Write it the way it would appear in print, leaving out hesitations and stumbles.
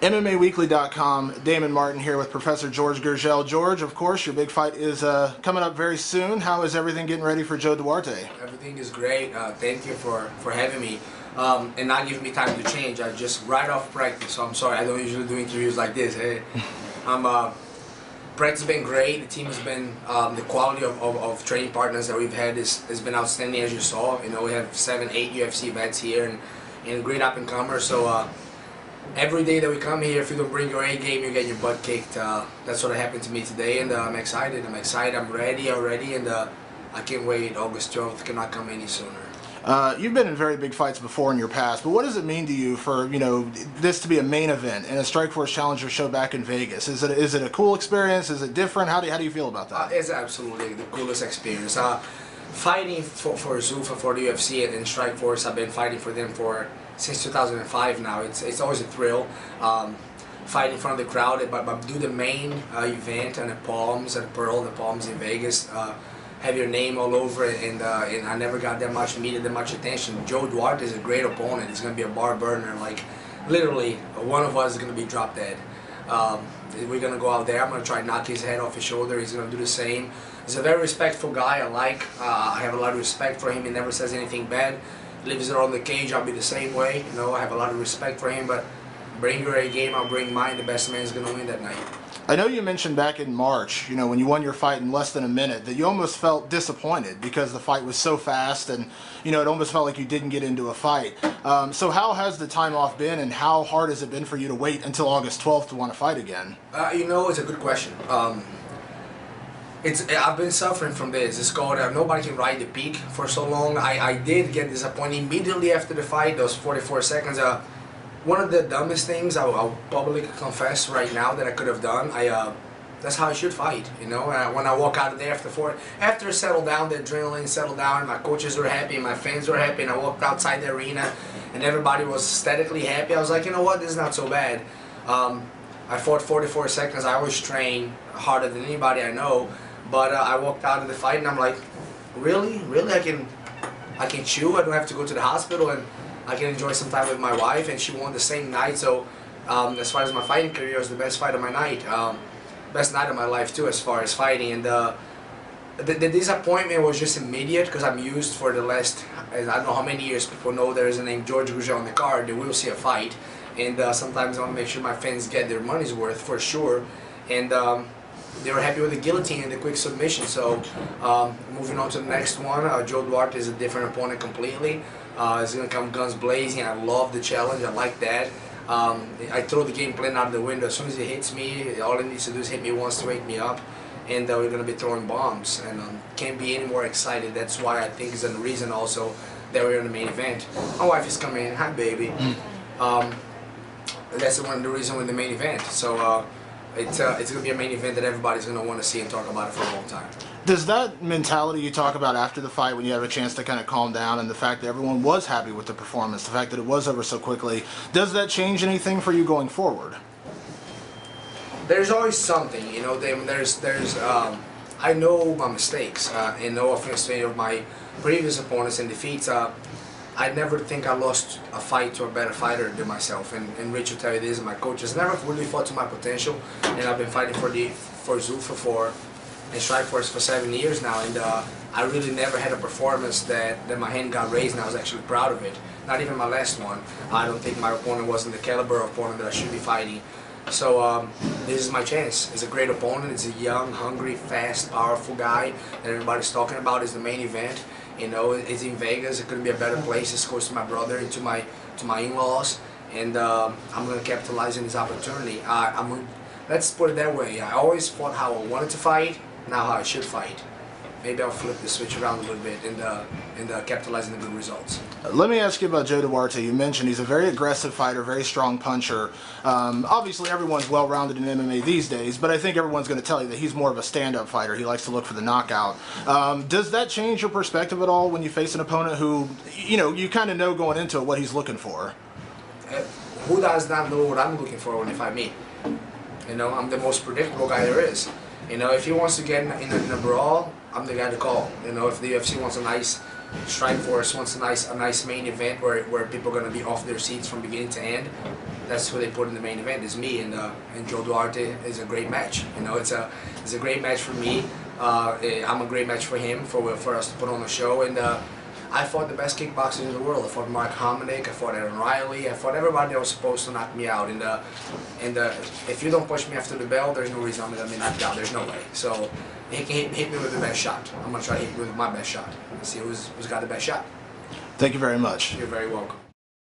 MMAWeekly.com, Damon Martin here with Professor Jorge Gurgel. George, of course, your big fight is coming up very soon. How is everything getting ready for Joe Duarte? Everything is great. Thank you for having me and not giving me time to change. I just right off practice, so I'm sorry. I don't usually do interviews like this. Hey, practice has been great. The team has been, the quality of training partners that we've had has been outstanding, as you saw. You know, we have 7, 8 UFC vets here and great up-and-comers. So every day that we come here, if you don't bring your A game, you get your butt kicked. That's what happened to me today, and I'm excited. I'm ready already, and I can't wait. August 12th cannot come any sooner. You've been in very big fights before in your past, but what does it mean to you for this to be a main event in a Strikeforce Challenger show back in Vegas? Is it a cool experience? Is it different? How do you feel about that? It's absolutely the coolest experience. Fighting for Zuffa, for the UFC and Strikeforce, I've been fighting for them since 2005 now. It's always a thrill. Fight in front of the crowd, but do the main event and the Palms, at Pearl, the Palms in Vegas. Have your name all over it, and I never got that much media, that much attention. Joe Duarte is a great opponent. He's going to be a bar burner. Like, literally, one of us is going to be drop dead. We're going to go out there. I'm going to try to knock his head off his shoulder. He's going to do the same. He's a very respectful guy. I have a lot of respect for him. He never says anything bad. Lives around the cage. I'll be the same way. You know, I have a lot of respect for him, but bring your A game, I'll bring mine. The best man is going to win that night. I know you mentioned back in March, when you won your fight in less than a minute, that you almost felt disappointed because the fight was so fast and, it almost felt like you didn't get into a fight. So how has the time off been, and how hard has it been for you to wait until August 12th to want to fight again? It's a good question. I've been suffering from this. It's called nobody can ride the peak for so long. I did get disappointed immediately after the fight, those 44 seconds. One of the dumbest things I'll publicly confess right now that I could have done. That's how I should fight. When I walk out of there after it settled down, the adrenaline settled down, my coaches were happy, my fans were happy, and I walked outside the arena, and everybody was aesthetically happy. I was like, you know what, this is not so bad. I fought 44 seconds. I always train harder than anybody I know, but I walked out of the fight, and I'm like, really, I can chew. I don't have to go to the hospital, and I can enjoy some time with my wife, and she won the same night. So as far as my fighting career, it was the best fight of my night. Best night of my life too, as far as fighting. And the disappointment was just immediate, because I'm used for the last, I don't know how many years people know there is a name Jorge Gurgel on the card. They will see a fight, and sometimes I want to make sure my fans get their money's worth for sure. And they were happy with the guillotine and the quick submission. So moving on to the next one, Joe Duarte is a different opponent completely. He's going to come guns blazing. I love the challenge. I like that. I throw the game plan out the window. As soon as he hits me, all he needs to do is hit me once to wake me up, and we're going to be throwing bombs. And can't be any more excited. That's why I think is the reason also that we're in the main event. My wife is coming in. Hi, baby. That's one of the reasons we're in the main event. So it's going to be a main event that everybody's going to want to see and talk about it for a long time. Does that mentality you talk about after the fight, when you have a chance to kind of calm down, and the fact that everyone was happy with the performance, the fact that it was over so quickly, does that change anything for you going forward? There's always something, I know my mistakes, and no offense to any of my previous opponents and defeats. I never think I lost a fight to a better fighter than myself, and Rich will tell you this, my coaches never really fought to my potential, and I've been fighting for Zuffa and Strikeforce for 7 years now, and I really never had a performance that my hand got raised, and I was actually proud of it. Not even my last one. I don't think my opponent wasn't the caliber of opponent that I should be fighting. So this is my chance. It's a great opponent. It's a young, hungry, fast, powerful guy that everybody's talking about. It's the main event. It's in Vegas. It couldn't be a better place. It's close to my brother and to my in-laws, and I'm going to capitalize on this opportunity. Let's put it that way. I always fought how I wanted to fight, now how I should fight. Maybe I'll flip the switch around a little bit and capitalize on the good results. Let me ask you about Joe Duarte. You mentioned he's a very aggressive fighter, very strong puncher. Obviously, everyone's well-rounded in MMA these days, but I think everyone's going to tell you that he's more of a stand-up fighter. He likes to look for the knockout. Does that change your perspective at all when you face an opponent who, you kind of know going into it what he's looking for? Who does not know what I'm looking for when they fight me? I'm the most predictable guy there is. If he wants to get in a brawl, I'm the guy to call. If the UFC wants a nice Strikeforce wants a nice main event where people are gonna be off their seats from beginning to end. That's who they put in the main event, is me, and Joe Duarte is a great match. You know, it's a great match for me. I'm a great match for him, for us to put on the show, and I fought the best kickboxers in the world. I fought Mark Hominick, I fought Aaron Riley, I fought everybody that was supposed to knock me out. And if you don't push me after the bell, there's no reason I'm gonna be knocked out. There's no way. So he can hit me with the best shot. I'm gonna try to hit you with my best shot. See who's got the best shot. Thank you very much. You're very welcome.